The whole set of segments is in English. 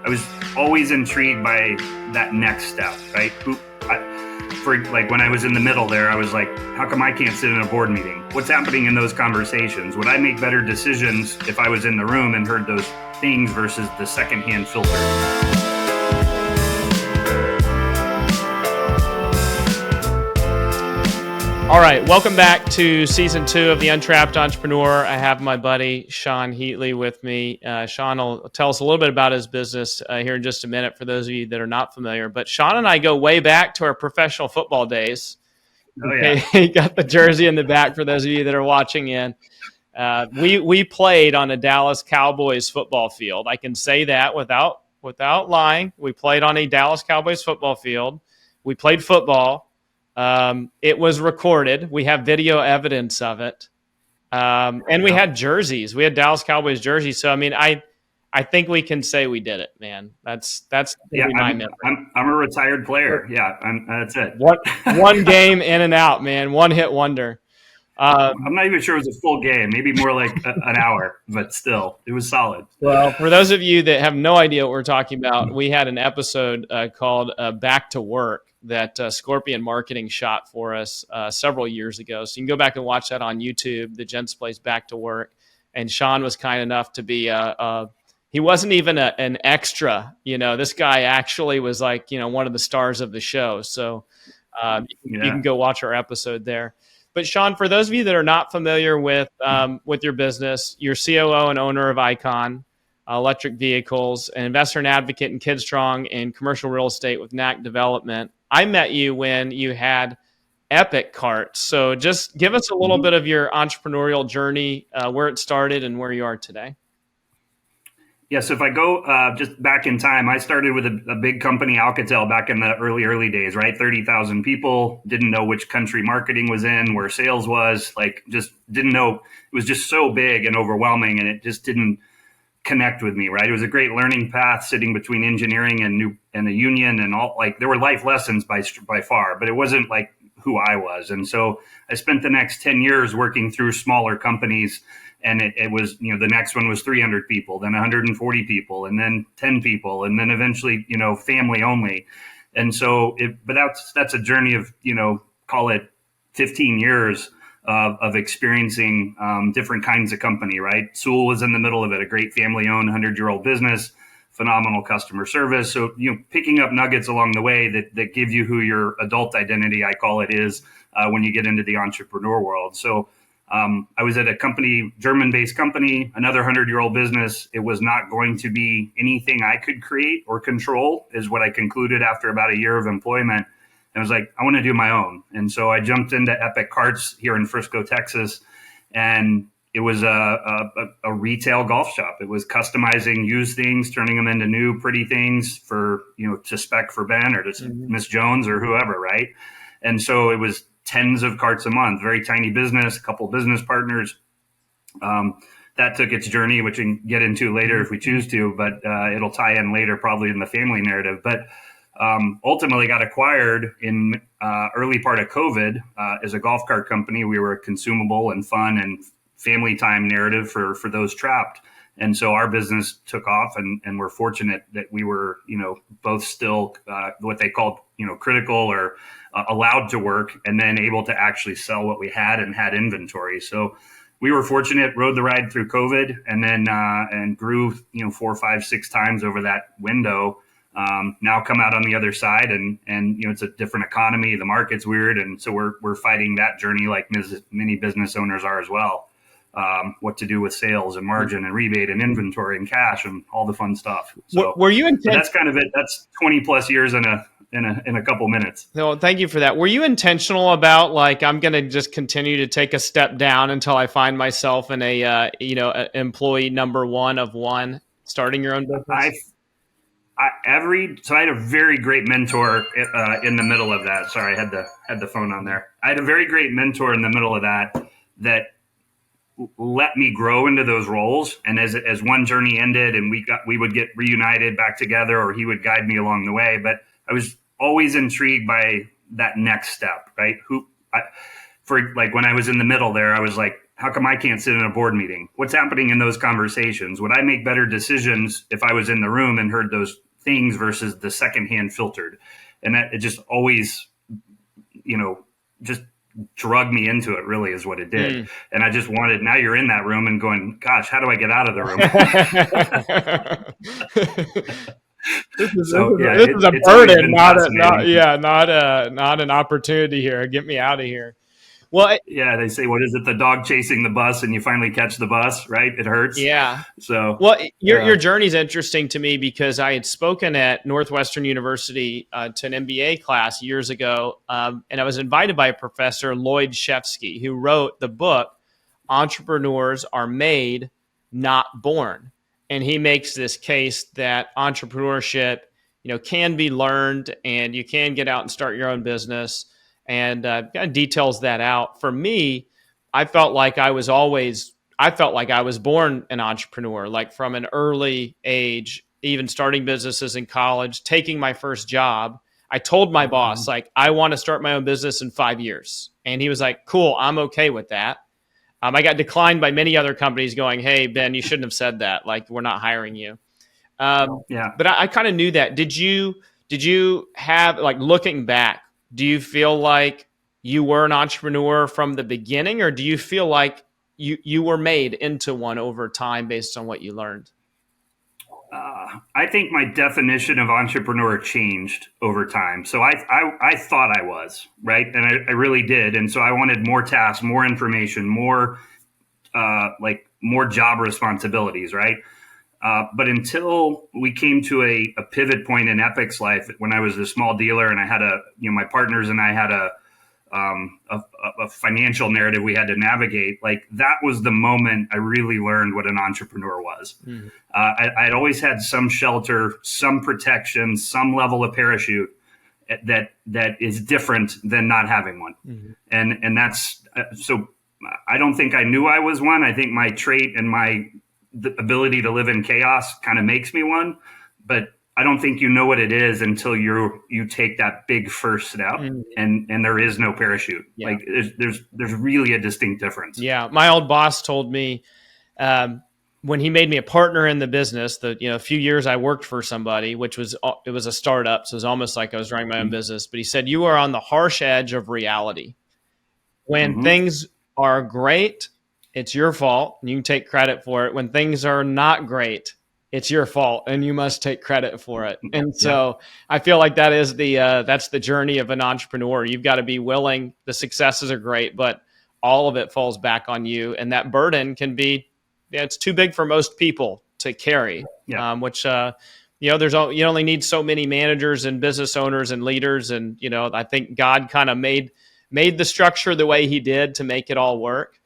I was always intrigued by that next step, right? For like when I was in the middle there, I was like, how come I can't sit in a board meeting? What's happening in those conversations? Would I make better decisions if I was in the room and heard those things versus the secondhand filter? All right, welcome back to season 2 of the Untrapped Entrepreneur. I have my buddy Sean Heatley with me. Sean will tell us a little bit about his business here in just a minute for those of you that are not familiar. But Sean and I go way back to our professional football days. Oh, yeah. He got the jersey in the back for those of you that are watching in. We played on a Dallas Cowboys football field. I can say that without lying. We played on a Dallas Cowboys football field. We played football. It was recorded. We have video evidence of it. And we had jerseys. We had Dallas Cowboys jerseys. So, I mean, I think we can say we did it, man. That's Yeah, my memory. I'm a retired player. Yeah, that's it. One game in and out, man. One hit wonder. I'm not even sure it was a full game. Maybe more like an hour, but still, it was solid. Well, for those of you that have no idea what we're talking about, we had an episode called Back to Work that Scorpion Marketing shot for us several years ago. So you can go back and watch that on YouTube, the Gents Place Back to Work. And Sean was kind enough to be he wasn't even an extra. You know, this guy actually was like, one of the stars of the show. So you can go watch our episode there. But Sean, for those of you that are not familiar with your business, you're COO and owner of Icon Electric Vehicles, an investor and advocate in Kidstrong and commercial real estate with NAC Development. I met you when you had Epic Carts. So just give us a little bit of your entrepreneurial journey, where it started and where you are today. Yeah, so if I go just back in time, I started with a big company, Alcatel, back in the early days, right? 30,000 people, didn't know which country marketing was in, where sales was, like just didn't know. It was just so big and overwhelming, and it just didn't connect with me, right? It was a great learning path sitting between engineering and the union and all, like there were life lessons by far, but it wasn't like who I was. And so I spent the next 10 years working through smaller companies. And it was, the next one was 300 people, then 140 people, and then 10 people, and then eventually, family only. And so, but that's a journey of, call it 15 years of experiencing different kinds of company, right? Sewell was in the middle of it, a great family-owned 100-year-old business, phenomenal customer service. So, picking up nuggets along the way that give you who your adult identity, I call it, is when you get into the entrepreneur world. So, I was at a company, German-based company, another 100-year-old business. It was not going to be anything I could create or control, is what I concluded after about a year of employment. And I was like, I want to do my own. And so I jumped into Epic Carts here in Frisco, Texas, and it was a retail golf shop. It was customizing used things, turning them into new pretty things for, to spec for Ben or to Miss Jones or whoever, right? And so it was tens of carts a month, very tiny business, a couple business partners. That took its journey, which we can get into later if we choose to, but it'll tie in later probably in the family narrative. But ultimately got acquired in early part of COVID as a golf cart company. We were a consumable and fun and family time narrative for those trapped. And so our business took off, and we're fortunate that we were, both still what they called, critical or allowed to work, and then able to actually sell what we had and had inventory. So we were fortunate, rode the ride through COVID, and then and grew, 4, 5, 6 times over that window. Now come out on the other side, and it's a different economy. The market's weird, and so we're fighting that journey like many business owners are as well. What to do with sales and margin and rebate and inventory and cash and all the fun stuff. So were you so that's kind of it. That's 20 plus years in a couple minutes. No, thank you for that. Were you intentional about like, I'm going to just continue to take a step down until I find myself in a employee number one of one, starting your own business? I had a very great mentor in the middle of that. Sorry, I had the phone on there. I had a very great mentor in the middle of that let me grow into those roles. And as one journey ended and we would get reunited back together, or he would guide me along the way. But I was always intrigued by that next step, right? For when I was in the middle there, I was like, How come I can't sit in a board meeting? What's happening in those conversations? Would I make better decisions if I was in the room and heard those things versus the secondhand filtered? And that it just always, just drug me into it, really, is what it did. And I just wanted, now you're in that room and going, gosh, how do I get out of the room? This is a burden, not an opportunity here. Get me out of here. Well, yeah, they say, what is it? The dog chasing the bus, and you finally catch the bus, right? It hurts. Yeah. So, well, your journey's interesting to me because I had spoken at Northwestern University to an MBA class years ago, and I was invited by a professor, Lloyd Shefsky, who wrote the book "Entrepreneurs Are Made, Not Born," and he makes this case that entrepreneurship, can be learned, and you can get out and start your own business. And kind of details that out. For me, I felt like I was born an entrepreneur, like from an early age, even starting businesses in college, taking my first job. I told my boss, like, I want to start my own business in 5 years. And he was like, cool, I'm okay with that. I got declined by many other companies going, hey, Ben, you shouldn't have said that. Like, we're not hiring you. But I kind of knew that. Did you have, like, looking back, do you feel like you were an entrepreneur from the beginning, or do you feel like you were made into one over time based on what you learned? I think my definition of entrepreneur changed over time. So I thought I was, right? And I really did. And so I wanted more tasks, more information, more job responsibilities, right? But until we came to a pivot point in Epic's life, when I was a small dealer and I had my partners and I had a financial narrative we had to navigate, like that was the moment I really learned what an entrepreneur was. Mm-hmm. I'd always had some shelter, some protection, some level of parachute that is different than not having one. Mm-hmm. And that's so I don't think I knew I was one. I think my trait and the ability to live in chaos kind of makes me one, but I don't think you know what it is until you take that big first step, and there is no parachute. Yeah. Like there's really a distinct difference. Yeah, my old boss told me when he made me a partner in the business, a few years I worked for somebody, it was a startup, so it was almost like I was running my own business. But he said, you are on the harsh edge of reality. When things are great, it's your fault, and you can take credit for it. When things are not great, it's your fault, and you must take credit for it. And so I feel like that is that's the journey of an entrepreneur. You've got to be willing. The successes are great, but all of it falls back on you, and that burden can be it's too big for most people to carry. Yeah. Which you only need so many managers and business owners and leaders, and I think God kind of made the structure the way He did to make it all work.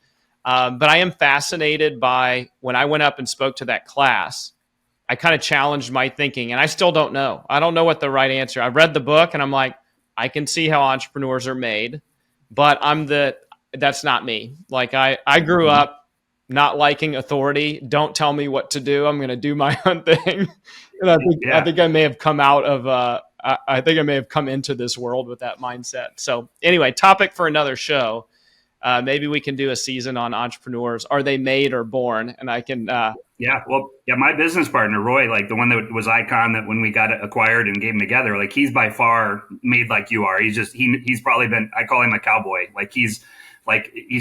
But I am fascinated by when I went up and spoke to that class, I kind of challenged my thinking, and I still don't know. I don't know what the right answer. I read the book and I'm like, I can see how entrepreneurs are made, but that's not me. Like I grew up not liking authority. Don't tell me what to do. I'm going to do my own thing. And I think I may have come out of, I think I may have come into this world with that mindset. So anyway, topic for another show. Maybe we can do a season on entrepreneurs. Are they made or born? And I can. My business partner, Roy, like the one that was Icon, that when we got it acquired and gave him together, like he's by far made like you are. He's just, he's probably been, I call him a cowboy. Like he's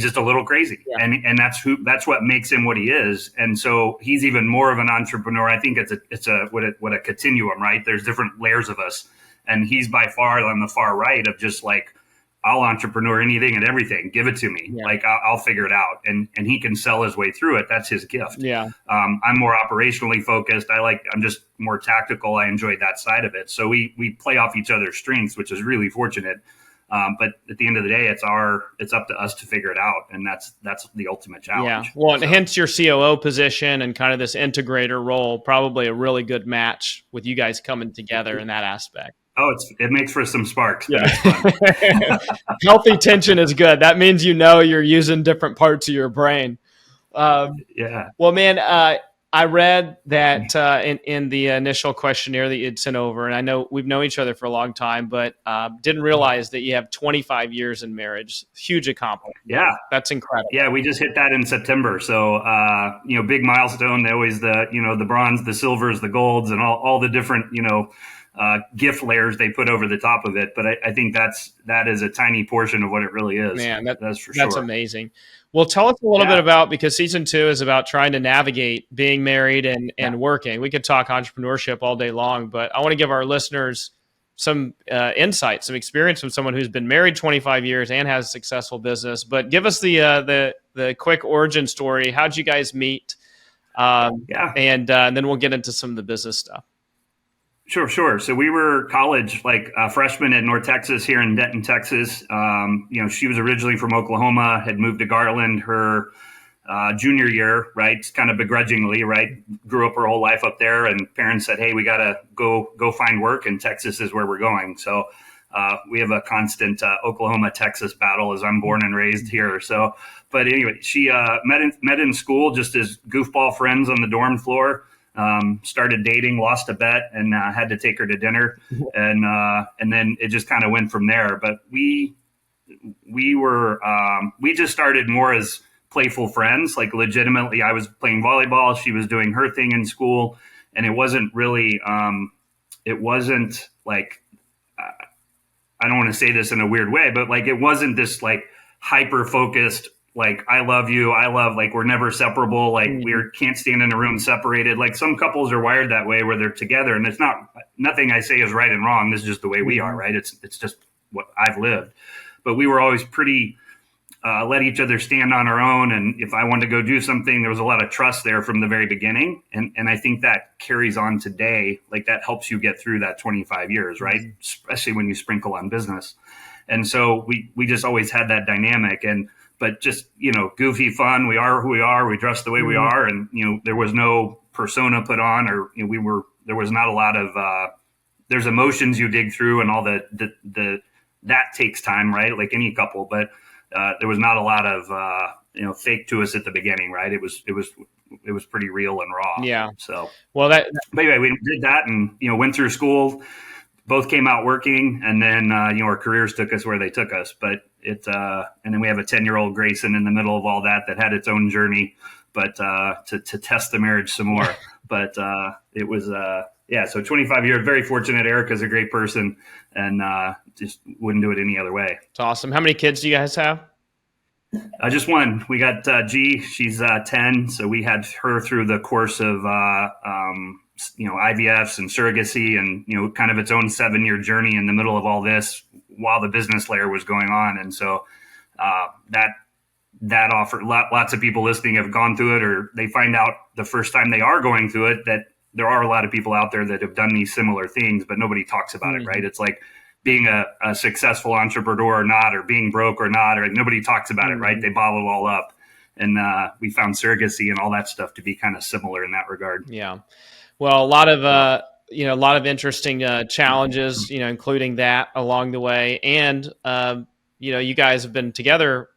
just a little crazy. Yeah. And that's what makes him what he is. And so he's even more of an entrepreneur. I think it's a continuum, right? There's different layers of us. And he's by far on the far right of just like, I'll entrepreneur anything and everything. Give it to me. Yeah. Like I'll figure it out. And he can sell his way through it. That's his gift. Yeah. I'm more operationally focused. I'm just more tactical. I enjoy that side of it. So we play off each other's strengths, which is really fortunate. But at the end of the day, it's up to us to figure it out. And that's the ultimate challenge. Yeah. Well, hence your COO position and kind of this integrator role, probably a really good match with you guys coming together in that aspect. Oh, it makes for some sparks. Yeah. Healthy tension is good. That means you're using different parts of your brain. Well, man, I read that in the initial questionnaire that you'd sent over, and I know we've known each other for a long time, but didn't realize that you have 25 years in marriage. Huge accomplishment. Yeah. That's incredible. Yeah, we just hit that in September. So, big milestone. They always the bronze, the silvers, the golds, and all the different, gift layers they put over the top of it. But I think that is a tiny portion of what it really is. Man, that's for that's sure. amazing. Well, tell us a little bit about, because season 2 is about trying to navigate being married and working. We could talk entrepreneurship all day long, but I want to give our listeners some insight, some experience from someone who's been married 25 years and has a successful business. But give us the quick origin story. How'd you guys meet? And then we'll get into some of the business stuff. Sure. So we were college, freshmen at North Texas here in Denton, Texas. She was originally from Oklahoma, had moved to Garland her junior year, right? Kind of begrudgingly, right? Grew up her whole life up there, and parents said, "Hey, we got to go find work, and Texas is where we're going." So we have a constant Oklahoma-Texas battle, as I'm born and raised here. So, but anyway, she met in school just as goofball friends on the dorm floor. Started dating, lost a bet, and had to take her to dinner, and then it just kind of went from there. But we just started more as playful friends. Like, legitimately, I was playing volleyball, she was doing her thing in school, and it wasn't really it wasn't like I don't want to say this in a weird way, but like it wasn't this like hyper focused, like, I love you, like, we're never separable, like we can't stand in a room separated. Like, some couples are wired that way where they're together, and it's nothing I say is right and wrong. This is just the way we are, right? It's just what I've lived. But we were always pretty let each other stand on our own, and if I wanted to go do something, there was a lot of trust there from the very beginning, and I think that carries on today. Like, that helps you get through that 25 years, right? Especially when you sprinkle on business. And so we just always had that dynamic, but just, goofy fun. We are who we are. We dress the way we are. And, there was no persona put on, or, there was not a lot of, there's emotions you dig through and all that takes time, right? Like any couple, but there was not a lot of, fake to us at the beginning, right? It was pretty real and raw. Yeah. So, well, but anyway, we did that and, went through school, both came out working, and then, our careers took us where they took us. But and then we have a 10-year-old Grayson in the middle of all that had its own journey, but to test the marriage some more. But it was, so 25 years, very fortunate. Erica's a great person, and just wouldn't do it any other way. It's awesome. How many kids do you guys have? Just one. We got G. She's 10. So we had her through the course of IVFs and surrogacy, and kind of its own 7-year journey in the middle of all this while the business layer was going on. And so that offer, lots of people listening have gone through it, or they find out the first time they are going through it that there are a lot of people out there that have done these similar things, but nobody talks about it, right? It's like being a successful entrepreneur or not, or being broke or not, or nobody talks about it, right? They bottle it all up. And we found surrogacy and all that stuff to be kind of similar in that regard. Yeah. Well, a lot of interesting challenges, including that along the way. And, you guys have been together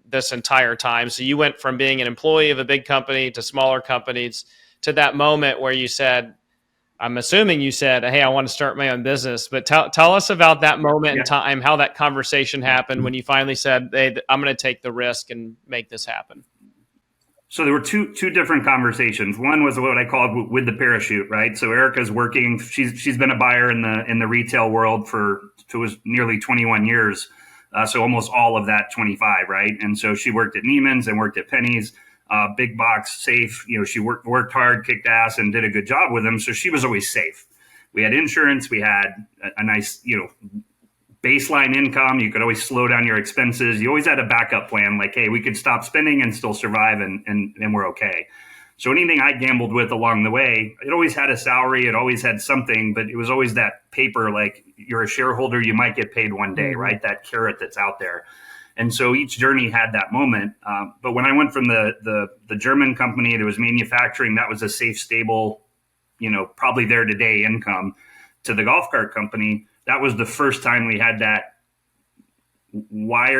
this entire time. So you went from being an employee of a big company to smaller companies to that moment where you said, I'm assuming you said, "Hey, I want to start my own business." But tell us about that moment in time, how that conversation happened when you finally said, "Hey, I'm going to take the risk and make this happen." So there were two different conversations. One was what I called with the parachute, right? So Erica's working. She's been a buyer in the retail world for nearly 21 years. So almost all of that 25, right? And so she worked at Neiman's and worked at Penny's, big box, safe. She worked hard, kicked ass, and did a good job with them. So she was always safe. We had insurance. We had a nice, baseline income. You could always slow down your expenses. You always had a backup plan, like, hey, we could stop spending and still survive, and we're okay. So anything I gambled with along the way, it always had a salary. It always had something, but it was always that paper, like, you're a shareholder, you might get paid one day, right? That carrot that's out there. And so each journey had that moment. But when I went from the German company that was manufacturing, that was a safe, stable, probably there today income, to the golf cart company, that was the first time we had that why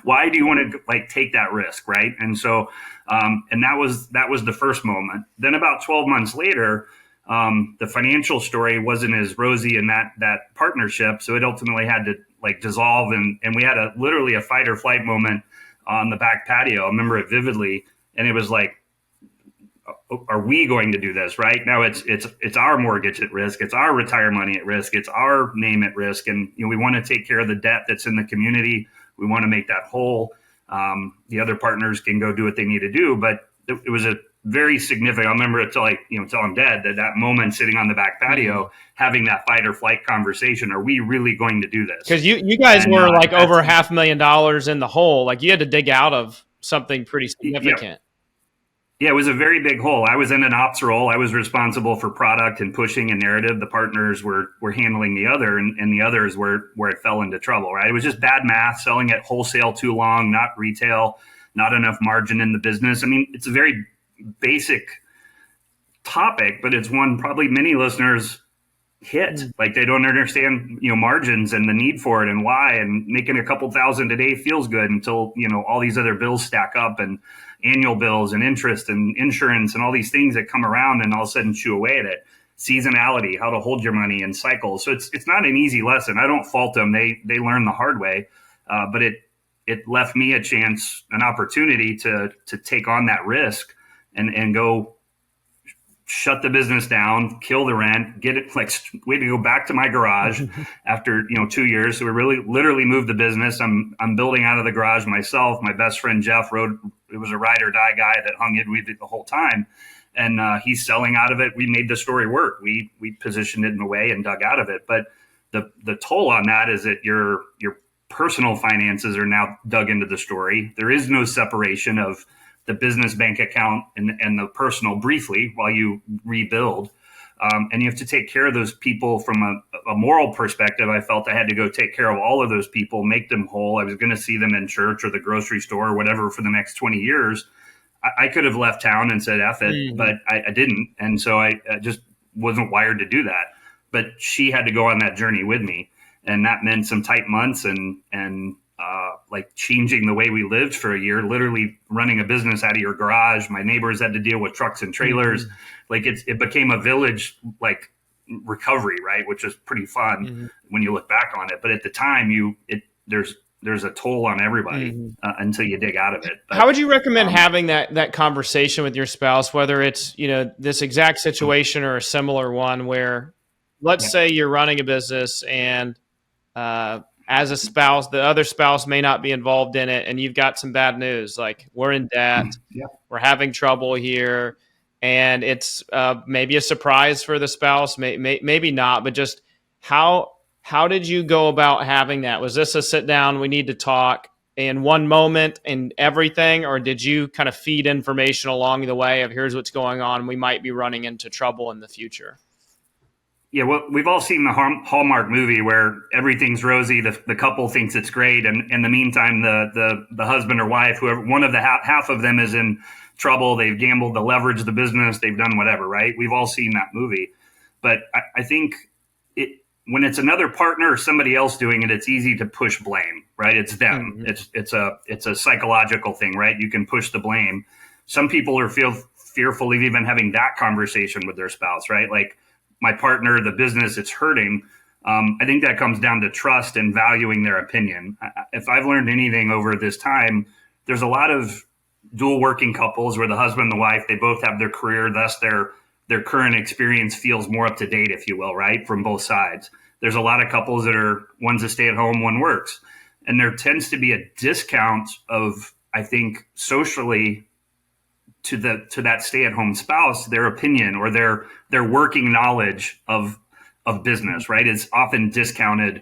why do you want to like take that risk, right? And so and that was the first moment. Then about 12 months later, the financial story wasn't as rosy in that partnership, so it ultimately had to like dissolve, and we had literally a fight or flight moment on the back patio. I remember it vividly, and it was like, are we going to do this right now? It's our mortgage at risk, it's our retire money at risk, it's our name at risk, and we want to take care of the debt that's in the community. We want to make that whole. The other partners can go do what they need to do, but it was a very significant. I remember it till I'm dead. That moment sitting on the back patio, having that fight or flight conversation. Are we really going to do this? Because you guys were like over $500,000 in the hole. Like you had to dig out of something pretty significant. Yeah, it was a very big hole. I was in an ops role. I was responsible for product and pushing a narrative. The partners were handling the other, and the others were where it fell into trouble, right? It was just bad math, selling at wholesale too long, not retail, not enough margin in the business. I mean, it's a very basic topic, but it's one probably many listeners hit. Like they don't understand, margins and the need for it and why, and making a couple thousand a day feels good until, all these other bills stack up, and annual bills and interest and insurance and all these things that come around and all of a sudden chew away at it. Seasonality, how to hold your money in cycles. So it's not an easy lesson. I don't fault them. They learn the hard way, but it left me an opportunity to take on that risk and go shut the business down, kill the rent, get it like we had to go back to my garage after 2 years. So we really literally moved the business. I'm building out of the garage myself. My best friend Jeff it was a ride or die guy that hung in with it the whole time, and he's selling out of it. We made the story work. We positioned it in a way and dug out of it. But the toll on that is that your personal finances are now dug into the story. There is no separation of the business bank account and the personal briefly while you rebuild. And you have to take care of those people from a moral perspective. I felt I had to go take care of all of those people, make them whole. I was going to see them in church or the grocery store or whatever for the next 20 years. I could have left town and said, F it, but I didn't. And so I just wasn't wired to do that. But she had to go on that journey with me. And that meant some tight months and like changing the way we lived for a year, literally running a business out of your garage. My neighbors had to deal with trucks and trailers. Like it became a village, like recovery, right? Which was pretty fun when you look back on it. But at the time there's a toll on everybody until you dig out of it. But, how would you recommend having that conversation with your spouse, whether it's, this exact situation or a similar one where let's say you're running a business and, as a spouse, the other spouse may not be involved in it, and you've got some bad news, like we're in debt, we're having trouble here, and it's maybe a surprise for the spouse, maybe not, but just how did you go about having that? Was this a sit down, we need to talk in one moment and everything, or did you kind of feed information along the way of here's what's going on, we might be running into trouble in the future? Yeah, well, we've all seen the Hallmark movie where everything's rosy. The couple thinks it's great, and in the meantime, the husband or wife, whoever, one of the half of them is in trouble. They've gambled to leverage the business. They've done whatever, right? We've all seen that movie. But I think when it's another partner or somebody else doing it, it's easy to push blame, right? It's them. It's a psychological thing, right? You can push the blame. Some people are fearful of even having that conversation with their spouse, right? Like, my partner, the business, it's hurting. I think that comes down to trust and valuing their opinion. If I've learned anything over this time, there's a lot of dual working couples where the husband and the wife, they both have their career, thus their current experience feels more up to date, if you will, right? From both sides. There's a lot of couples that are, one's a stay at home, one works. And there tends to be a discount of, I think, socially, to that stay-at-home spouse, their opinion or their working knowledge of business, right, is often discounted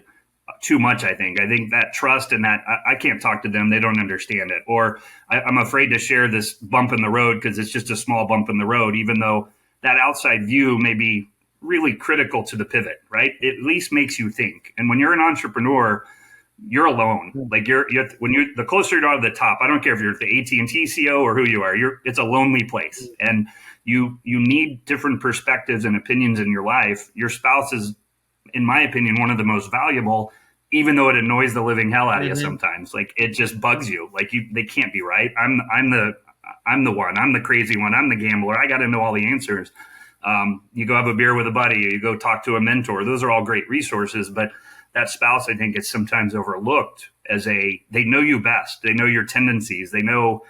too much. I think that trust and that I can't talk to them, they don't understand it, or I'm afraid to share this bump in the road because it's just a small bump in the road, even though that outside view may be really critical to the pivot, right? It at least makes you think. And when you're an entrepreneur, you're alone. Like the closer you are to the top, I don't care if you're the AT&T CEO or who you are, it's a lonely place. And you need different perspectives and opinions in your life. Your spouse is, in my opinion, one of the most valuable even though it annoys the living hell out of you Mm-hmm. sometimes. Like it just bugs you. Like they can't be right. I'm the one. I'm the crazy one. I'm the gambler. I got to know all the answers. You go have a beer with a buddy, or you go talk to a mentor. Those are all great resources, but that spouse, I think, is sometimes overlooked as they know you best. They know your tendencies. They know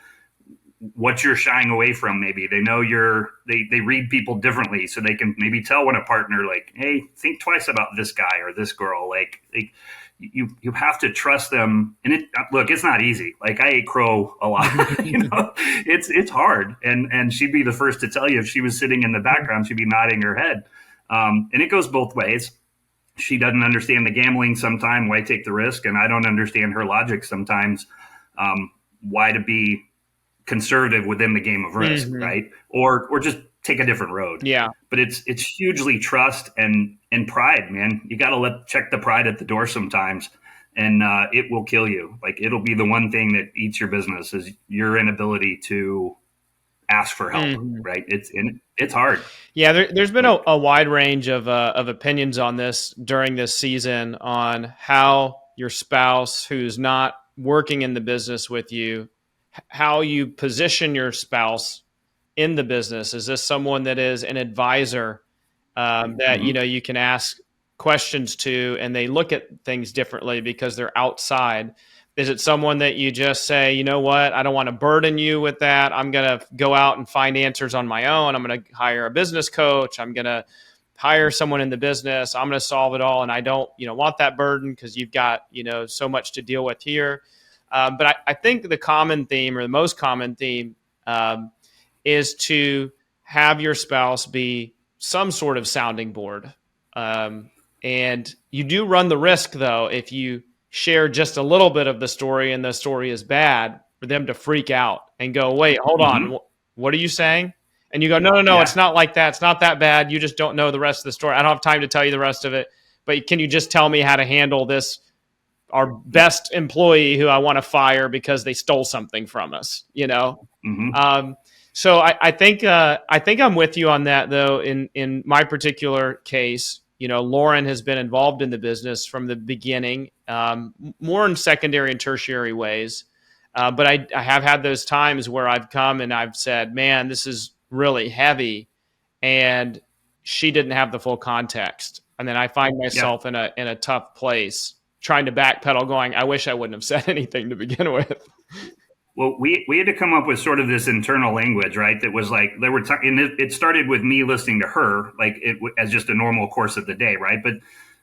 what you're shying away from. Maybe they know they read people differently, so they can maybe tell when a partner, like, hey, think twice about this guy or this girl. Like you have to trust them. And it's not easy. Like I ate crow a lot. It's hard. And she'd be the first to tell you, if she was sitting in the background, she'd be nodding her head. And it goes both ways. She doesn't understand the gambling sometimes, why take the risk, and I don't understand her logic sometimes, why to be conservative within the game of risk, right? Or just take a different road. Yeah. But it's hugely trust and pride, man. You got to check the pride at the door sometimes, and it will kill you. Like it'll be the one thing that eats your business is your inability to ask for help, right? It's hard. Yeah, there's been a wide range of opinions on this during this season on how your spouse who's not working in the business with you, how you position your spouse in the business. Is this someone that is an advisor that you can ask questions to, and they look at things differently because they're outside? Is it someone that you just say, you know what, I don't want to burden you with that. I'm going to go out and find answers on my own. I'm going to hire a business coach. I'm going to hire someone in the business. I'm going to solve it all. And I don't, want that burden because you've got, so much to deal with here. But I think the common theme, or the most common theme, is to have your spouse be some sort of sounding board. And you do run the risk, though, if you share just a little bit of the story and the story is bad, for them to freak out and go, wait, hold on. What are you saying? And you go, no, it's not like that. It's not that bad. You just don't know the rest of the story. I don't have time to tell you the rest of it, but can you just tell me how to handle this, our best employee who I want to fire because they stole something from us, So I think I'm with you on that, though. In my particular case, Lauren has been involved in the business from the beginning, more in secondary and tertiary ways. But I have had those times where I've come and I've said, man, this is really heavy. And she didn't have the full context. And then I find myself in a tough place trying to backpedal going, I wish I wouldn't have said anything to begin with. Well, we had to come up with sort of this internal language, right? That was like, and it started with me listening to her, like as just a normal course of the day, right? But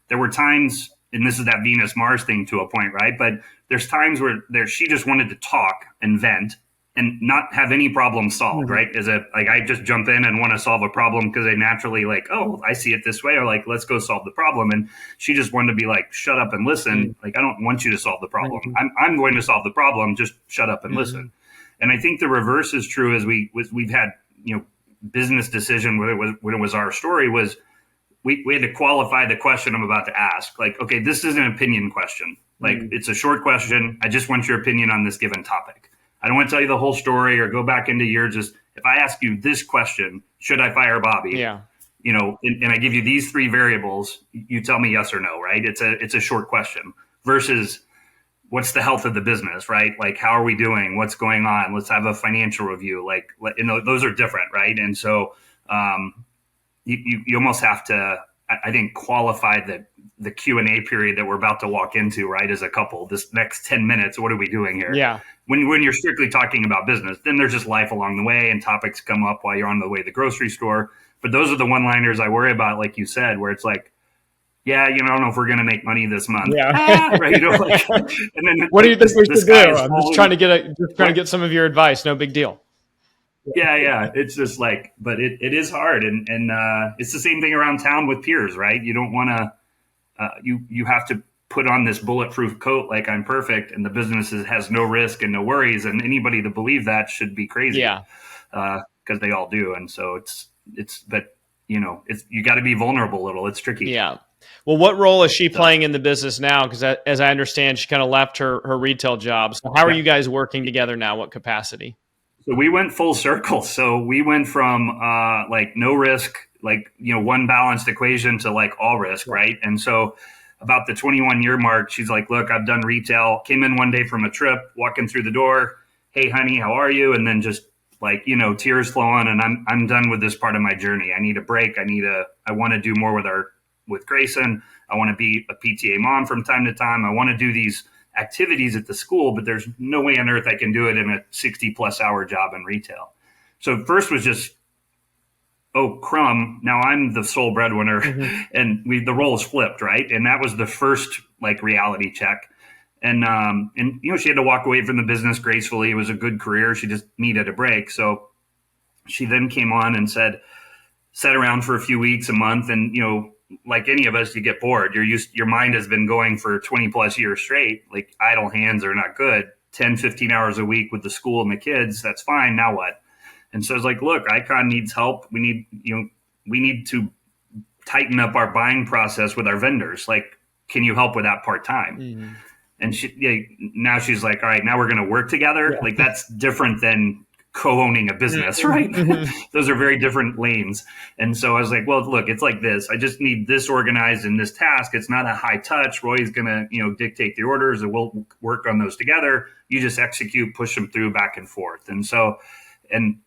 there were times, and this is that Venus Mars thing to a point, right? But there's times where she just wanted to talk and vent and not have any problem solved, right? I just jump in and want to solve a problem because I naturally like, oh, I see it this way, or like, let's go solve the problem. And she just wanted to be like, shut up and listen. Like, I don't want you to solve the problem. I'm going to solve the problem. Just shut up and listen. And I think the reverse is true as we've had, business decision when it was our story was we had to qualify the question I'm about to ask. Like, okay, this is an opinion question. Like, it's a short question. I just want your opinion on this given topic. I don't want to tell you the whole story or go back into years. Just if I ask you this question, should I fire Bobby? Yeah. And I give you these three variables, you tell me yes or no, right? It's a short question versus what's the health of the business, right? Like, how are we doing? What's going on? Let's have a financial review. Like, those are different, right? And so you almost have to, I think, qualify the Q&A period that we're about to walk into, right, as a couple. This next 10 minutes, what are we doing here? Yeah. When you're strictly talking about business, then there's just life along the way and topics come up while you're on the way to the grocery store. But those are the one-liners I worry about, like you said, where it's like, yeah, I don't know if we're going to make money this month. Yeah. Right. And then what do you think we should do? I'm just trying to get some of your advice. No big deal. Yeah. It's just like, but it is hard. And it's the same thing around town with peers, right? You don't want to, you have to put on this bulletproof coat like I'm perfect and the business has no risk and no worries. And anybody to believe that should be crazy. Yeah. Because they all do. And so but you got to be vulnerable a little. It's tricky. Yeah. Well, what role is she playing in the business now? Because as I understand, she kind of left her retail job. So how are you guys working together now? What capacity? So we went full circle. So we went from like no risk, like, one balanced equation to like all risk. Right. And so about the 21-year mark, she's like, look, I've done retail, came in one day from a trip, walking through the door. Hey, honey, how are you? And then just like, tears flowing, and I'm done with this part of my journey. I need a break. I want to do more with Grayson. I want to be a PTA mom from time to time. I want to do these activities at the school, but there's no way on earth I can do it in a 60+ hour job in retail. So first was just, oh, crumb, now I'm the sole breadwinner. Mm-hmm. And the roles flipped, right? And that was the first like reality check. And she had to walk away from the business gracefully. It was a good career. She just needed a break. So she then came on and sat around for a few weeks, a month. And, like any of us, you get bored. Your mind has been going for 20+ years straight. Like idle hands are not good. 10, 15 hours a week with the school and the kids, that's fine. Now what? And so I was like, look, Icon needs help. We need to tighten up our buying process with our vendors. Like, can you help with that part-time? Mm-hmm. And now she's like, all right, now we're going to work together. Yeah. Like that's different than co-owning a business, right? Mm-hmm. Those are very different lanes. And so I was like, well, look, it's like this. I just need this organized in this task. It's not a high touch. Roy's going to, dictate the orders, and we'll work on those together. You just execute, push them through back and forth. And so, and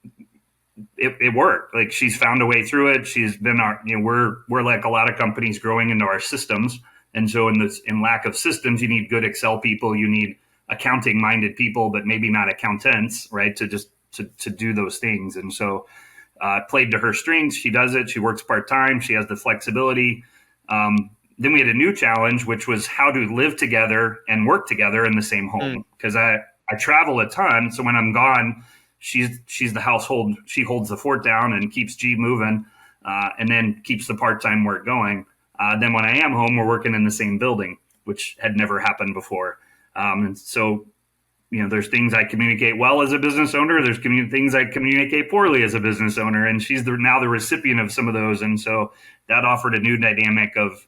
it worked. Like she's found a way through it. She's been we're like a lot of companies growing into our systems. And so in lack of systems, you need good Excel people, you need accounting minded people, but maybe not accountants, right? To do those things. And so played to her strengths. She does it. She works part-time. She has the flexibility. Then we had a new challenge, which was how to live together and work together in the same home. Because I travel a ton. So when I'm gone, she's the household. She holds the fort down and keeps G moving, and then keeps the part-time work going. Then when I am home, we're working in the same building, which had never happened before. And so, there's things I communicate well as a business owner. There's things I communicate poorly as a business owner. And she's now the recipient of some of those. And so that offered a new dynamic of,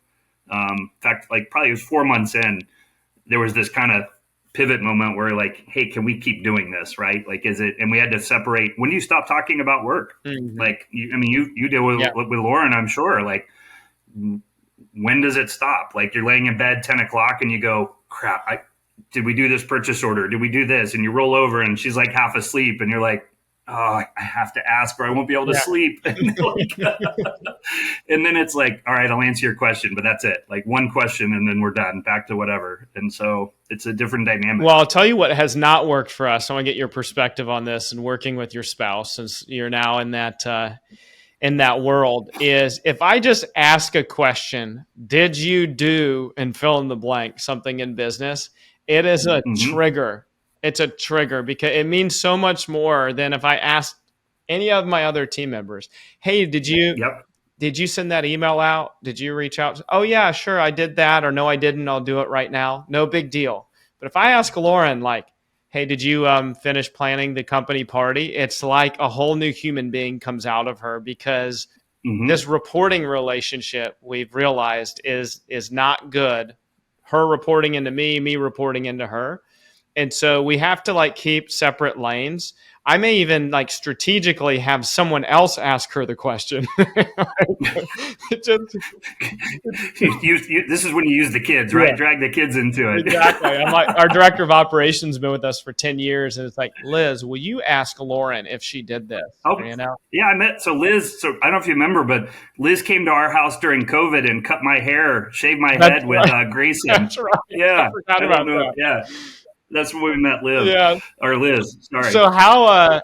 in fact, like probably it was 4 months in, there was this kind of pivot moment where like, hey, can we keep doing this? Right? Like, is it, and we had to separate, when do you stop talking about work? Mm-hmm. Like, you deal with Lauren, I'm sure, like, when does it stop? Like you're laying in bed 10 o'clock and you go, crap, did we do this purchase order? Did we do this? And you roll over and she's like half asleep and you're like, oh, I have to ask or I won't be able to sleep. And then it's like, all right, I'll answer your question, but that's it. Like one question and then we're done, back to whatever. And so it's a different dynamic. Well, I'll tell you what has not worked for us. I want to get your perspective on this and working with your spouse, since you're now in that world, is if I just ask a question, did you do, and fill in the blank, something in business, it is a trigger. It's a trigger because it means so much more than if I asked any of my other team members, hey, did you send that email out? Did you reach out? Oh yeah, sure, I did that. Or no, I didn't. I'll do it right now. No big deal. But if I ask Lauren, like, hey, did you finish planning the company party? It's like a whole new human being comes out of her, because this reporting relationship we've realized is not good. Her reporting into me reporting into her. And so we have to like keep separate lanes. I may even like strategically have someone else ask her the question. This is when you use the kids, right? Yeah. Drag the kids into it. Exactly. I'm like, our director of operations has been with us for 10 years. And it's like, Liz, will you ask Lauren if she did this? Oh, yeah, Liz, I don't know if you remember, but Liz came to our house during COVID and cut my hair, shaved my head with Grayson. That's right. Yeah. I forgot about that. Yeah. That's when we met Liz. Sorry. So how,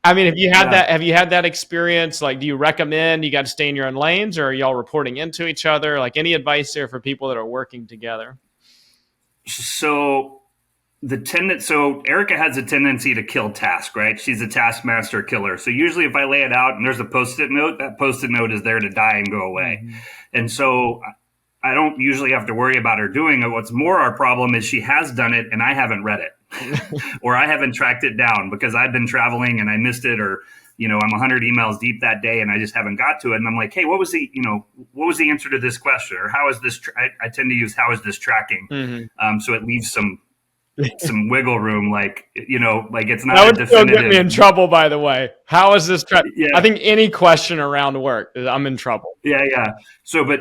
I mean, have you had that experience? Like, do you recommend you got to stay in your own lanes, or are y'all reporting into each other? Like, any advice there for people that are working together? So Erica has a tendency to kill task, right? She's a taskmaster killer. So usually if I lay it out and there's a Post-it note, that Post-it note is there to die and go away. Mm-hmm. And so I don't usually have to worry about her doing it. What's more our problem is she has done it and I haven't read it or I haven't tracked it down because I've been traveling and I missed it, or, I'm 100 emails deep that day and I just haven't got to it. And I'm like, hey, what was the answer to this question? Or how is this? I tend to use, how is this tracking? Mm-hmm. So it leaves some some wiggle room, like, like it's That not a would still get me definitive. in trouble, by the way. How is this? I Yeah, think any question around work, I'm in trouble. yeah. So, but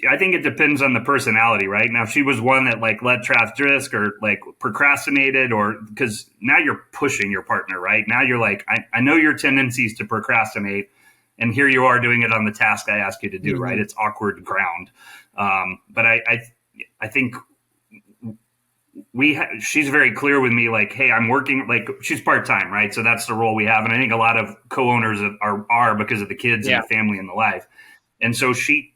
I think it depends on the personality, right? Now, if she was one that like let traps drift or like procrastinated, or because now you're pushing your partner, right? Now you're like, I know your tendencies to procrastinate, and here you are doing it on the task I asked you to do, right? Mm-hmm. It's awkward ground. But I think she's very clear with me, like, hey, I'm working, like, she's part-time, right? So that's the role we have, and I think a lot of co-owners are because of the kids and Yeah. the family and the life. And so she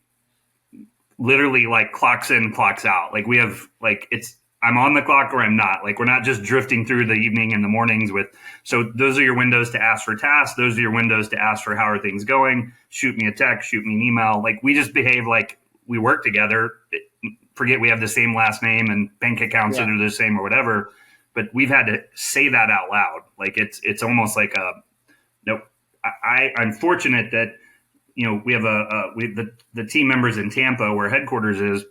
literally like clocks in, clocks out. Like we have like it's I'm on the clock or I'm not. Like we're not just drifting through the evening and the mornings with. So those are your windows to ask for tasks. Those are your windows to ask for how are things going. Shoot me a text. Shoot me an email. Like we just behave like we work together. Forget we have the same last name and bank accounts Yeah. that are the same or whatever. But we've had to say that out loud. Like it's almost like a nope. I'm fortunate that we have the team members in Tampa where headquarters is.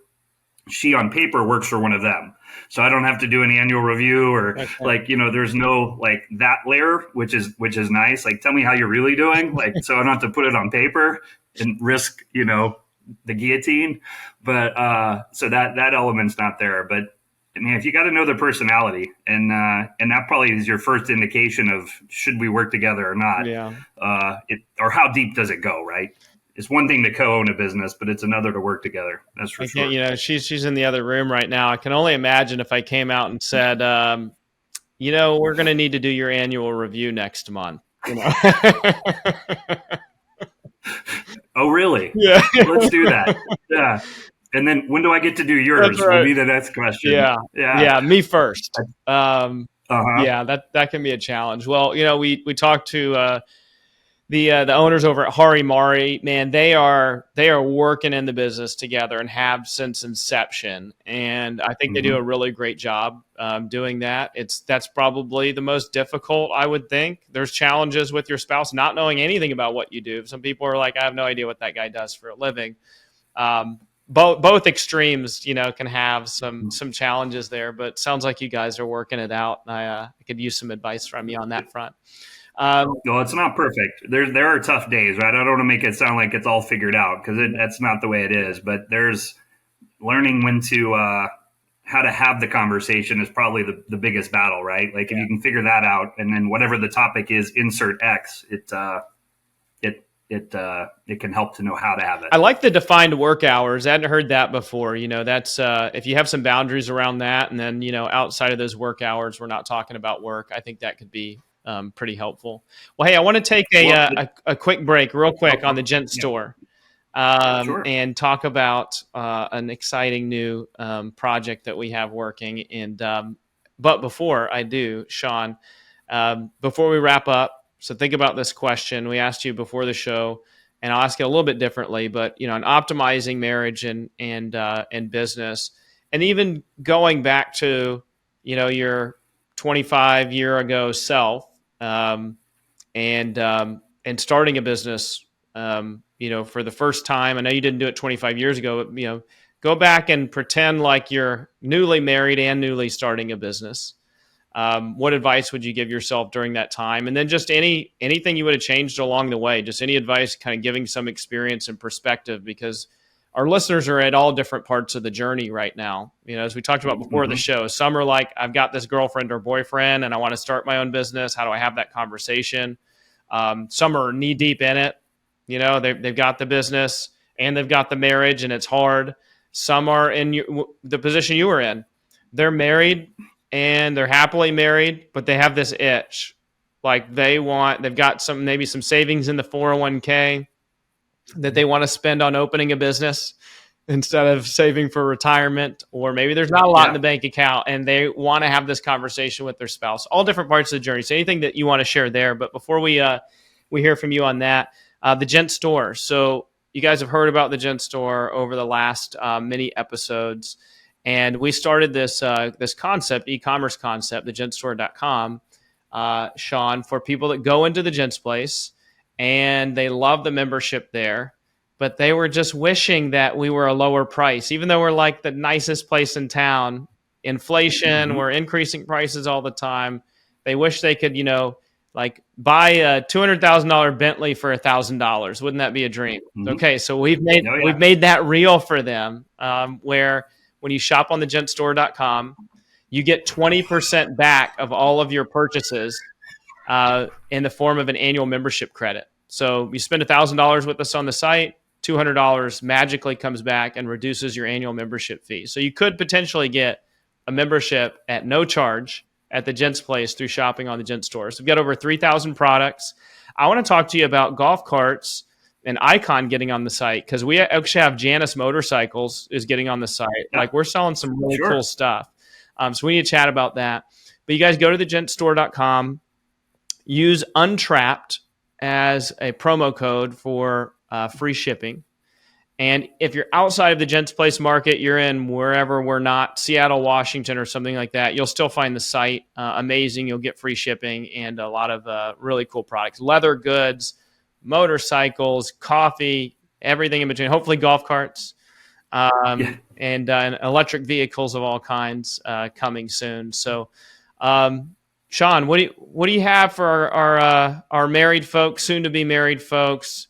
She on paper works for one of them, so I don't have to do an annual review or Okay. like there's no like that layer, which is nice. Like tell me how you're really doing, like so I don't have to put it on paper and risk the guillotine. But so that element's not there. But man, if you got to know their personality, and that probably is your first indication of should we work together or not, Yeah. or how deep does it go, right? It's one thing to co-own a business, but it's another to work together. That's for I can't, sure. she's in the other room right now. I can only imagine if I came out and said, we're going to need to do your annual review next month. Oh, really? Yeah. Let's do that. Yeah. And then when do I get to do That's yours? Will right. be the next question. Yeah. Yeah. Yeah. Me first. Uh-huh. Yeah, that can be a challenge. Well, we talked to the owners over at Hari Mari. Man, they are working in the business together and have since inception, and I think they do Mm-hmm. a really great job doing that. That's probably the most difficult, I would think. There's challenges with your spouse not knowing anything about what you do. Some people are like, I have no idea what that guy does for a living. Both extremes, can have some challenges there, but sounds like you guys are working it out. I could use some advice from you on that front. No, it's not perfect. There are tough days, right? I don't want to make it sound like it's all figured out because that's not the way it is. But there's learning when to how to have the conversation is probably the biggest battle, right? Like if Yeah. you can figure that out, and then whatever the topic is, insert X. It can help to know how to have it. I like the defined work hours. I hadn't heard that before. That's if you have some boundaries around that, and then outside of those work hours, we're not talking about work. I think that could be pretty helpful. Well, hey, I want to take Well, a quick break, real quick, on the Gent yeah, Store, sure. and talk about an exciting new project that we have working. And but before I do, Sean, before we wrap up, so think about this question we asked you before the show, and I'll ask it a little bit differently. But in optimizing marriage and business, and even going back to your 25-year ago self, and starting a business, for the first time. I know you didn't do it 25 years ago, but go back and pretend like you're newly married and newly starting a business. What advice would you give yourself during that time? And then just anything you would have changed along the way, just any advice, kind of giving some experience and perspective, because our listeners are at all different parts of the journey right now. As we talked about before the show, some are like, I've got this girlfriend or boyfriend and I want to start my own business. How do I have that conversation? Some are knee deep in it. They've got the business and they've got the marriage and it's hard. Some are in the position you were in. They're married and they're happily married, but they have this itch. Like they've got maybe some savings in the 401k that they want to spend on opening a business instead of saving for retirement, or maybe there's not a lot in Yeah. the bank account and they want to have this conversation with their spouse. All different parts of the journey. So anything that you want to share there. But before we hear from you on that, the Gent Store. So you guys have heard about the Gent Store over the last many episodes. And we started this concept, e-commerce concept, thegentstore.com, Sean, for people that go into the Gents place and they love the membership there, but they were just wishing that we were a lower price, even though we're like the nicest place in town. inflation, we're increasing prices all the time. They wish they could, like buy a $200,000 Bentley for $1,000. Wouldn't that be a dream? Mm-hmm. Okay, so we've made that real for them, where when you shop on thegentstore.com, you get 20% back of all of your purchases in the form of an annual membership credit. So you spend $1,000 with us on the site, $200 magically comes back and reduces your annual membership fee. So you could potentially get a membership at no charge at the Gents Place through shopping on the Gents Store. So we've got over 3,000 products. I want to talk to you about golf carts and Icon getting on the site, because we actually have Janus Motorcycles is getting on the site. Yeah. Like, we're selling some really cool stuff. So we need to chat about that. But you guys go to thegentstore.com, use Untrapped as a promo code for free shipping. And if you're outside of the Gents Place market, you're in wherever we're not, Seattle, Washington, or something like that, you'll still find the site amazing. You'll get free shipping and a lot of really cool products. Leather goods, motorcycles, coffee, everything in between. Hopefully golf carts and electric vehicles of all kinds coming soon. So, Sean, what do you have for our married folks, soon to be married folks?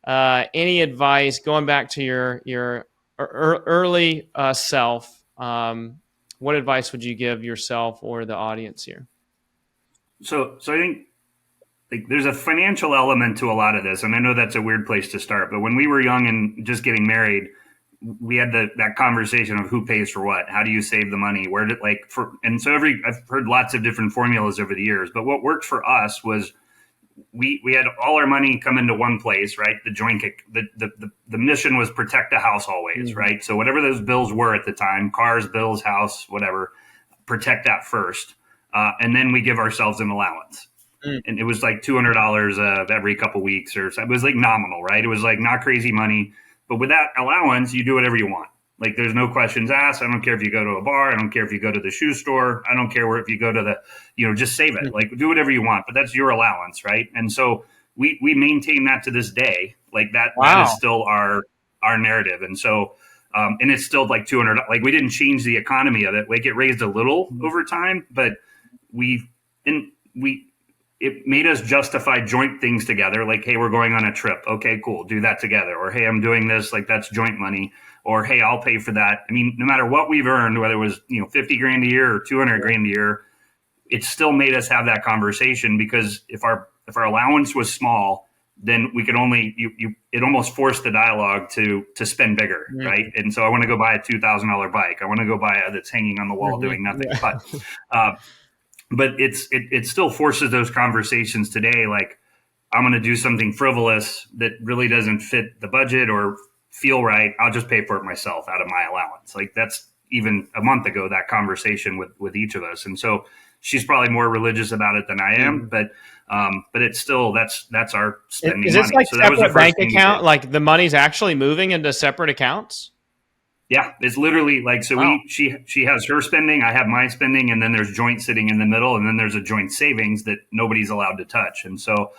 Any advice going back to your early self? What advice would you give yourself or the audience here? So I think, like, there's a financial element to a lot of this, and I know that's a weird place to start. But when we were young and just getting married, we had that conversation of who pays for what. How do you save the money? Where did I've heard lots of different formulas over the years, but what worked for us was we had all our money come into one place, right? The mission was protect the house always, right? So whatever those bills were at the time, cars, bills, house, whatever, protect that first, and then we give ourselves an allowance. And it was like $200 every couple weeks, or it was like nominal, right? It was like not crazy money. But with that allowance, you do whatever you want. Like, there's no questions asked. I don't care if you go to a bar. I don't care if you go to the shoe store. I don't care if you go to just save it. Like, do whatever you want, but that's your allowance, right? And so we maintain that to this day. Like, that is still our narrative. And so, and it's still like $200. Like, we didn't change the economy of it. Like, it raised a little over time, but it made us justify joint things together. Like, hey, we're going on a trip. Okay, cool. Do that together. Or, hey, I'm doing this. Like, that's joint money. Or, hey, I'll pay for that. I mean, no matter what we've earned, whether it was, 50 grand a year or 200 grand a year, it still made us have that conversation, because if our allowance was small, then we could only, it almost forced the dialogue to spend bigger. Right. And so I want to go buy a $2,000 bike. I want to go buy that's hanging on the wall doing nothing. But it still forces those conversations today. Like, I'm going to do something frivolous that really doesn't fit the budget or feel right. I'll just pay for it myself out of my allowance. Like, that's even a month ago, that conversation with each of us. And so she's probably more religious about it than I am, but it's still, that's our spending. Is this money. like So that was the separate bank first account? Like, the money's actually moving into separate accounts? Yeah, it's literally like, so she has her spending, I have my spending, and then there's joint sitting in the middle, and then there's a joint savings that nobody's allowed to touch. And so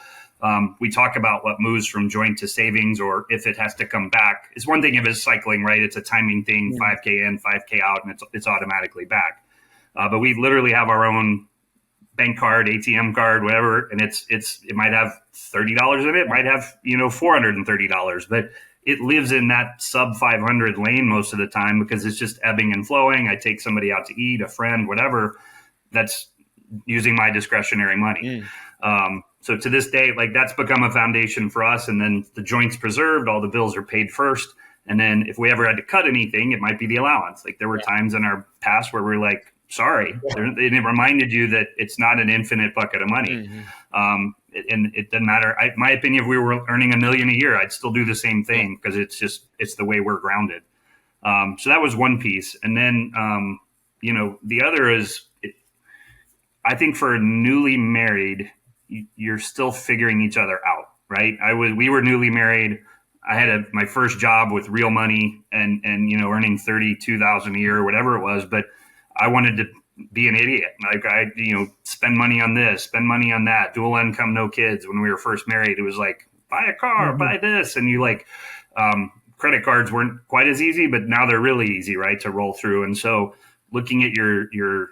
we talk about what moves from joint to savings, or if it has to come back. It's one thing if it's cycling, right? It's a timing thing, 5K in, 5K out, and it's automatically back. But we literally have our own bank card, ATM card, whatever, and it might have $30 in it, might have $430, but it lives in that sub 500 lane most of the time, because it's just ebbing and flowing. I take somebody out to eat, a friend, whatever. That's using my discretionary money. So to this day, like, that's become a foundation for us. And then the joint's preserved, all the bills are paid first. And then if we ever had to cut anything, it might be the allowance. Like, there were times in our past where we're like, sorry, and it reminded you that it's not an infinite bucket of money. And it doesn't matter. My opinion, if we were earning $1 million a year, I'd still do the same thing, because it's the way we're grounded. So that was one piece. And then, the other is, I think for newly married, you're still figuring each other out, right? We were newly married. I had my first job with real money and earning $32,000 a year or whatever it was, but I wanted to be an idiot. Like, I spend money on this, spend money on that, dual income, no kids. When we were first married, it was like, buy a car, buy this. And credit cards weren't quite as easy, but now they're really easy, right, to roll through. And so looking at your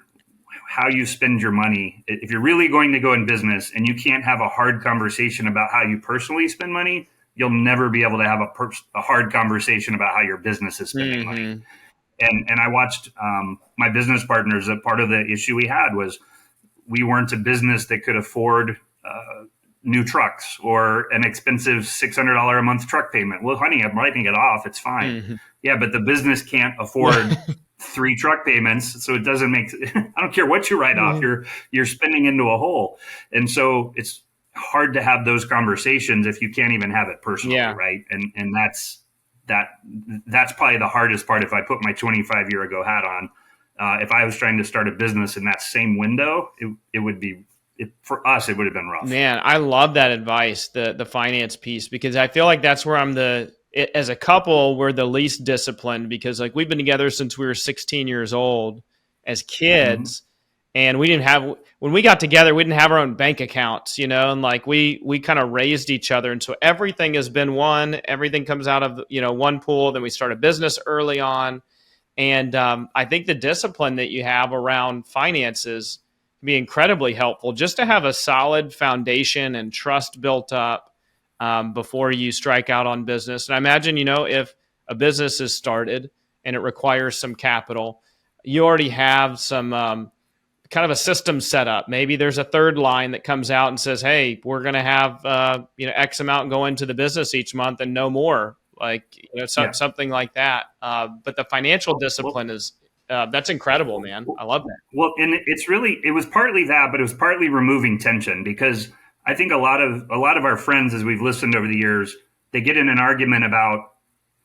how you spend your money. If you're really going to go in business and you can't have a hard conversation about how you personally spend money, you'll never be able to have a hard conversation about how your business is spending money. And I watched my business partners. A part of the issue we had was we weren't a business that could afford new trucks or an expensive $600 a month truck payment. Well, honey, I'm writing it off. It's fine. Yeah, but the business can't afford 3 truck payments, so it doesn't make. I don't care what you write off. You're spending into a hole, and so it's hard to have those conversations if you can't even have it personally, right? And that's probably the hardest part. If I put my 25-year ago hat on, if I was trying to start a business in that same window, it would be. For us, it would have been rough. Man, I love that advice, the finance piece, because I feel like that's where as a couple, we're the least disciplined, because like we've been together since we were 16 years old as kids. And when we got together, we didn't have our own bank accounts, and like we kind of raised each other. And so everything has been everything comes out of, one pool. Then we started business early on. And I think the discipline that you have around finances can be incredibly helpful, just to have a solid foundation and trust built up before you strike out on business. And I imagine, if a business is started and it requires some capital, you already have some kind of a system set up. Maybe there's a third line that comes out and says, hey, we're going to have X amount go into the business each month and no more, something like that. But the financial discipline is that's incredible, man. I love that. Well, and it was partly that, but it was partly removing tension, because I think a lot of our friends, as we've listened over the years, they get in an argument about,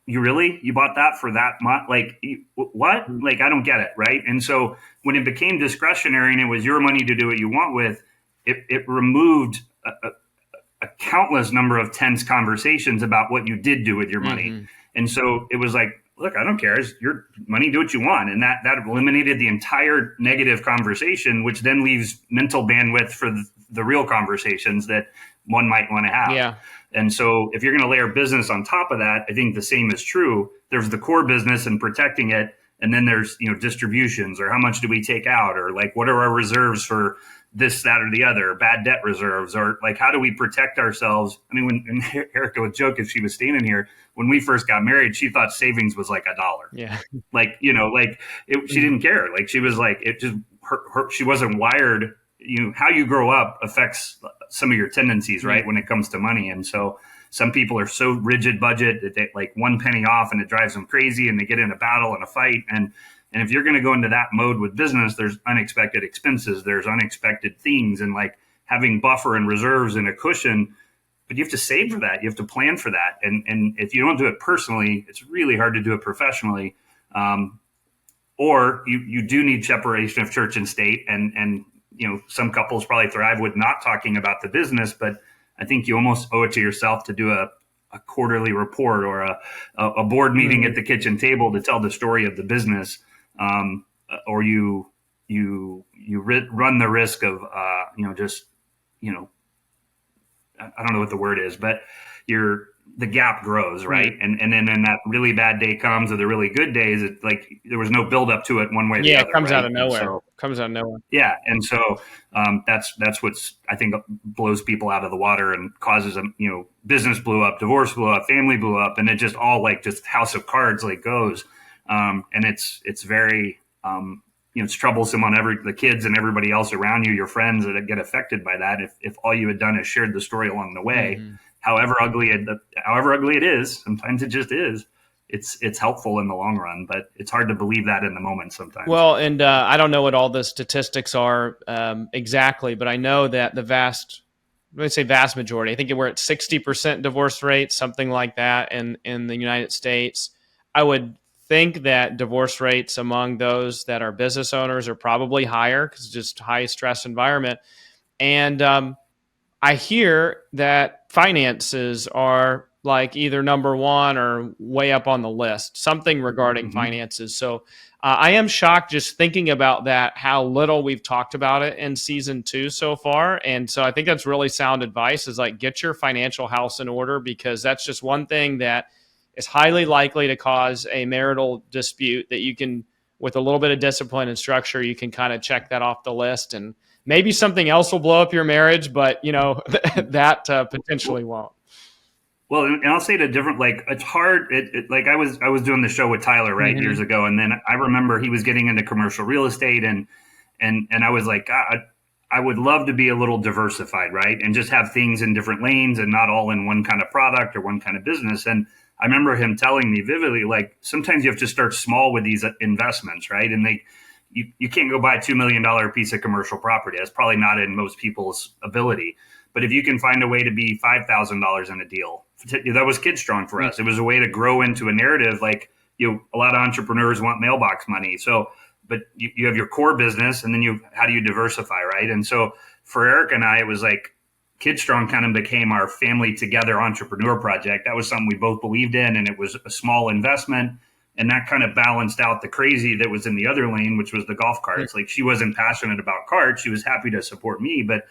you bought that for that much? Like, what? Like, I don't get it. Right. And so when it became discretionary and it was your money to do what you want with, it removed a countless number of tense conversations about what you did do with your money. And so it was like, look, I don't care. It's your money, do what you want. And that eliminated the entire negative conversation, which then leaves mental bandwidth for the real conversations that one might want to have. Yeah. And so if you're going to layer business on top of that, I think the same is true. There's the core business and protecting it. And then there's, distributions, or how much do we take out, or like, what are our reserves for this, that, or the other, bad debt reserves, or like, how do we protect ourselves? I mean, when Erica would joke if she was standing here, when we first got married, she thought savings was like $1. Yeah. Like, she didn't care. Like, she was like, it just, she wasn't wired. How you grow up affects some of your tendencies, right? When it comes to money. And so some people are so rigid budget that they like one penny off and it drives them crazy, and they get in a battle and a fight. And if you're going to go into that mode with business, there's unexpected expenses, there's unexpected things, and like having buffer and reserves and a cushion, but you have to save for that. You have to plan for that. And if you don't do it personally, it's really hard to do it professionally. Or you do need separation of church and state. And some couples probably thrive with not talking about the business, but I think you almost owe it to yourself to do a quarterly report or a board meeting at the kitchen table to tell the story of the business. Or you run the risk of, I don't know what the word is, but the gap grows, right? And then when that really bad day comes, or the really good days, it's like there was no build up to it one way or the other. Yeah, it comes right? out of nowhere. Comes out of nowhere. Yeah, and so that's what's, I think, blows people out of the water and causes them. Business blew up, divorce blew up, family blew up, and it just all like just house of cards like goes. And it's very it's troublesome on the kids and everybody else around you, your friends that get affected by that. If all you had done is shared the story along the way, however ugly it is, sometimes it just is. It's helpful in the long run, but it's hard to believe that in the moment sometimes. Well, and I don't know what all the statistics are exactly, but I know that the vast majority, I think we're at 60% divorce rate, something like that in the United States. I would think that divorce rates among those that are business owners are probably higher, because it's just high stress environment. And I hear that finances are like either number one or way up on the list, something regarding finances. So I am shocked just thinking about that, how little we've talked about it in season 2 so far. And so I think that's really sound advice, is like, get your financial house in order, because that's just one thing that is highly likely to cause a marital dispute that you can with a little bit of discipline and structure, you can kind of check that off the list, and maybe something else will blow up your marriage, but that potentially won't. Well, and I'll say it a different, like, it's hard. Like I was doing the show with Tyler, right, Mm-hmm. years ago. And then I remember he was getting into commercial real estate, and I was like, God, I would love to be a little diversified, right? And just have things in different lanes and not all in one kind of product or one kind of business. And I remember him telling me vividly, like, sometimes you have to start small with these investments, right? And you can't go buy a $2 million piece of commercial property. That's probably not in most people's ability. But if you can find a way to be $5,000 in a deal, that was Kid Strong for us. It was a way to grow into a narrative. Like, a lot of entrepreneurs want mailbox money. So, but you have your core business, and then how do you diversify, right? And so for Eric and I, it was like Kid Strong kind of became our family together entrepreneur project. That was something we both believed in, and it was a small investment. And that kind of balanced out the crazy that was in the other lane, which was the golf carts. Like, she wasn't passionate about carts. She was happy to support me, but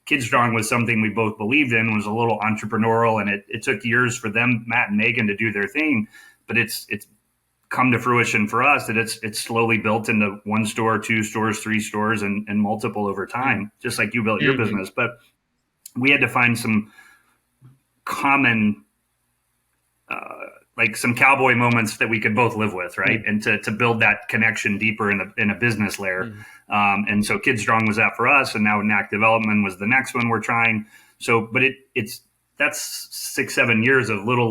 Kid Strong was something we both believed in, was a little entrepreneurial, and it took years for them, Matt and Megan, to do their thing. But it's come to fruition for us that it's slowly built into 1 store, 2 stores, 3 stores, and multiple over time, just like you built your business. But we had to find some common, like some cowboy moments that we could both live with, right? And to build that connection deeper in a business layer. And so Kid Strong was that for us, and now Knack Development was the next one we're trying. So, but that's 6-7 years of little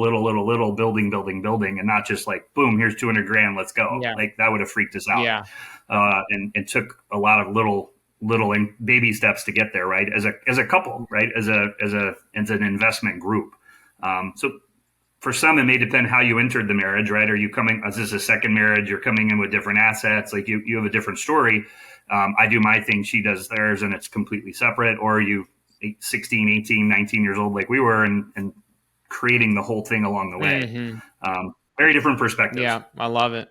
building, and not just like, boom, here's 200 grand, let's go. Yeah. Like, that would have freaked us out. Yeah. And it took a lot of little baby steps to get there, right? As a couple, right? As an investment group. So for some, it may depend how you entered the marriage, right? Are you coming, is this a second marriage? You're coming in with different assets. Like, you have a different story. I do my thing, she does theirs, and it's completely separate. Or are you 16, 18, 19 years old like we were, and creating the whole thing along the way. Very different perspectives. Yeah, I love it.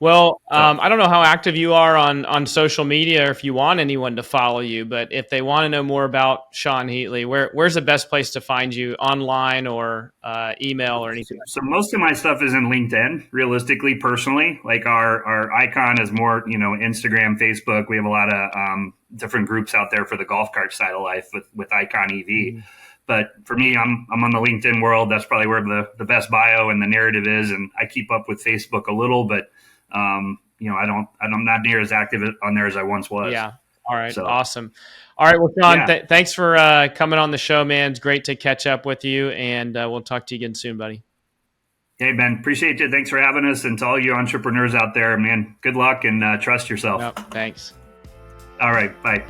Well, I don't know how active you are on social media, or if you want anyone to follow you, but if they want to know more about Sean Heatley, where's the best place to find you, online or email or anything? So most of my stuff is in LinkedIn, realistically, personally. Like, our icon is more, Instagram, Facebook. We have a lot of different groups out there for the golf cart side of life with Icon EV. But for me, I'm on the LinkedIn world. That's probably where the best bio and the narrative is. And I keep up with Facebook a little, but I'm not near as active on there as I once was. Yeah. All right. So, awesome. All right. Well, Sean, thanks for coming on the show, man. It's great to catch up with you, and we'll talk to you again soon, buddy. Hey, Ben, appreciate you. Thanks for having us. And to all you entrepreneurs out there, man, good luck, and trust yourself. Yep, thanks. All right. Bye.